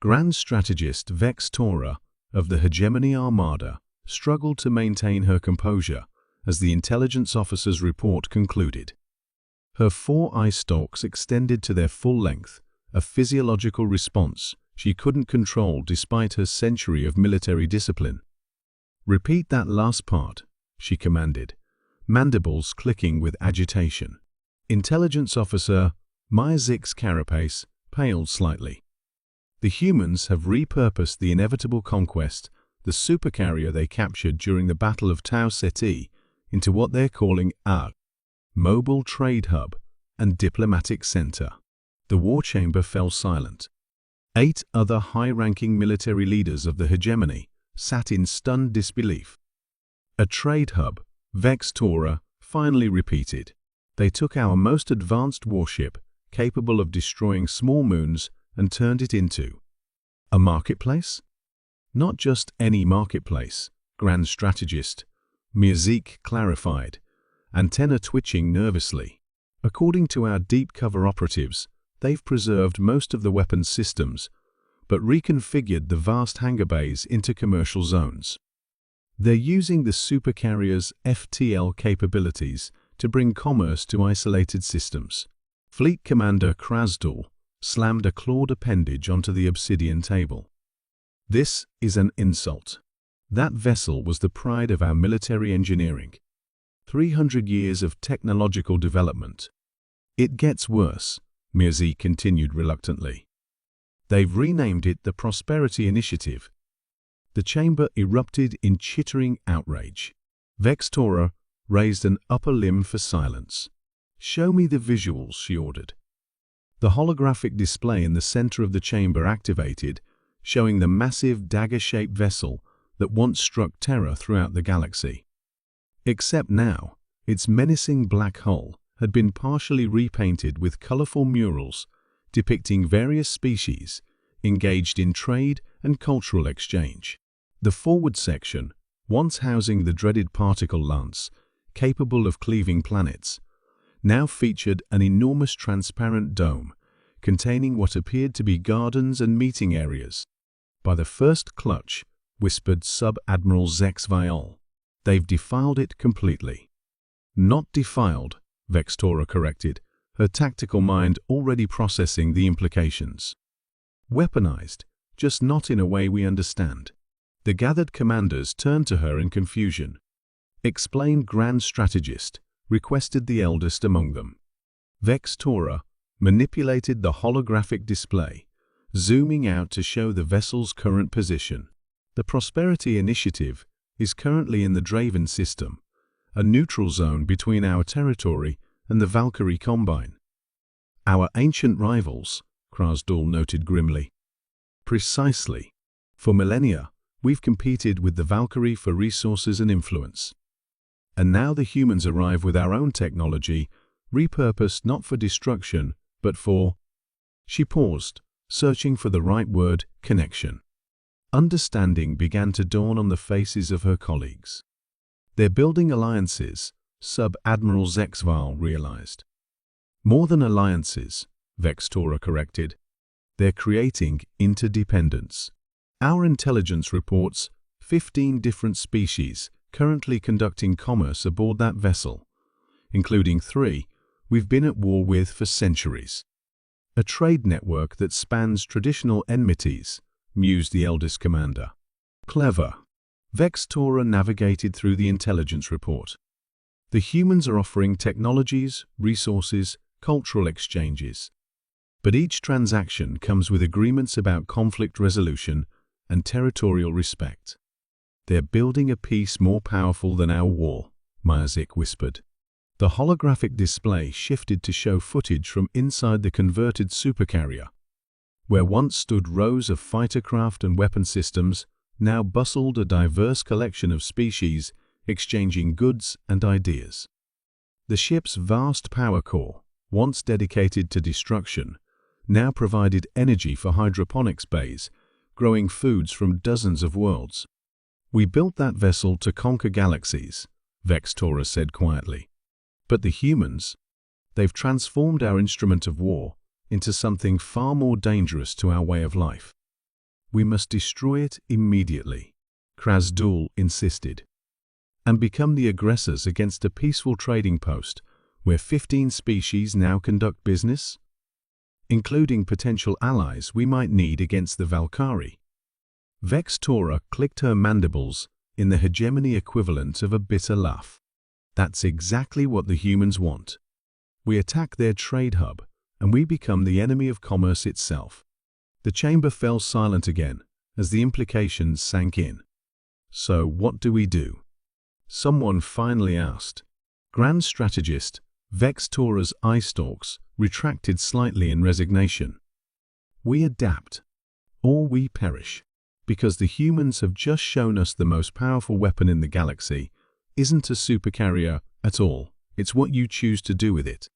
Grand Strategist Vex Tora of the Hegemony Armada struggled to maintain her composure as the intelligence officer's report concluded. Her 4 eye stalks extended to their full length, a physiological response she couldn't control despite her century of military discipline. "Repeat that last part," she commanded, mandibles clicking with agitation. Intelligence officer Myazik's carapace paled slightly. "The humans have repurposed the inevitable conquest, the supercarrier they captured during the Battle of Tau Ceti, into what they're calling a mobile trade hub and diplomatic center." The war chamber fell silent. 8 other high-ranking military leaders of the hegemony sat in stunned disbelief. "A trade hub," Vex Tora finally repeated. "They took our most advanced warship, capable of destroying small moons, and turned it into a marketplace?" "Not just any marketplace," Grand Strategist Myazik clarified, antenna twitching nervously. "According to our deep cover operatives, they've preserved most of the weapons systems, but reconfigured the vast hangar bays into commercial zones. They're using the supercarrier's FTL capabilities to bring commerce to isolated systems." Fleet Commander Krasdul slammed a clawed appendage onto the obsidian table. "This is an insult. That vessel was the pride of our military engineering. 300 years of technological development. It gets worse," Myazik continued reluctantly. "They've renamed it the Prosperity Initiative." The chamber erupted in chittering outrage. Vex Tora raised an upper limb for silence. "Show me the visuals," she ordered. The holographic display in the center of the chamber activated, showing the massive dagger-shaped vessel that once struck terror throughout the galaxy. Except now, its menacing black hull had been partially repainted with colorful murals depicting various species engaged in trade and cultural exchange. The forward section, once housing the dreaded particle lance, capable of cleaving planets, now featured an enormous transparent dome containing what appeared to be gardens and meeting areas. "By the first clutch," whispered Sub-Admiral Zex Viol, "they've defiled it completely." "Not defiled," Vex Tora corrected, her tactical mind already processing the implications. "Weaponized, just not in a way we understand." The gathered commanders turned to her in confusion. "Explain, Grand Strategist," requested the eldest among them. Vex Tora manipulated the holographic display, zooming out to show the vessel's current position. "The Prosperity Initiative is currently in the Draven system, a neutral zone between our territory and the Valkyrie Combine." "Our ancient rivals," Krasdul noted grimly. "Precisely. For millennia, we've competed with the Valkyrie for resources and influence. And now the humans arrive with our own technology, repurposed not for destruction, but for—" She paused, searching for the right word, connection. Understanding began to dawn on the faces of her colleagues. "They're building alliances," Sub-Admiral Zexval realized. "More than alliances," Vex Tora corrected. "They're creating interdependence. Our intelligence reports 15 different species currently conducting commerce aboard that vessel, including 3 we've been at war with for centuries. A trade network that spans traditional enmities," mused the eldest commander. "Clever." Vex Tora navigated through the intelligence report. "The humans are offering technologies, resources, cultural exchanges. But each transaction comes with agreements about conflict resolution and territorial respect. They're building a peace more powerful than our war," Myazik whispered. The holographic display shifted to show footage from inside the converted supercarrier. Where once stood rows of fighter craft and weapon systems, now bustled a diverse collection of species exchanging goods and ideas. The ship's vast power core, once dedicated to destruction, now provided energy for hydroponics bays, growing foods from dozens of worlds. "We built that vessel to conquer galaxies," Vex Tora said quietly. "But the humans, they've transformed our instrument of war into something far more dangerous to our way of life." We must destroy it immediately, Krasdul insisted, and become the aggressors against a peaceful trading post where 15 species now conduct business, including potential allies we might need against the Valkyrie. Vextora clicked her mandibles in the hegemony equivalent of a bitter laugh. That's exactly what the humans want. We attack their trade hub, and we become the enemy of commerce itself. The chamber fell silent again as the implications sank in. So what do we do? Someone finally asked. Grand Strategist Vextora's eye stalks retracted slightly in resignation. We adapt, or we perish, because the humans have just shown us the most powerful weapon in the galaxy isn't a supercarrier at all. It's what you choose to do with it.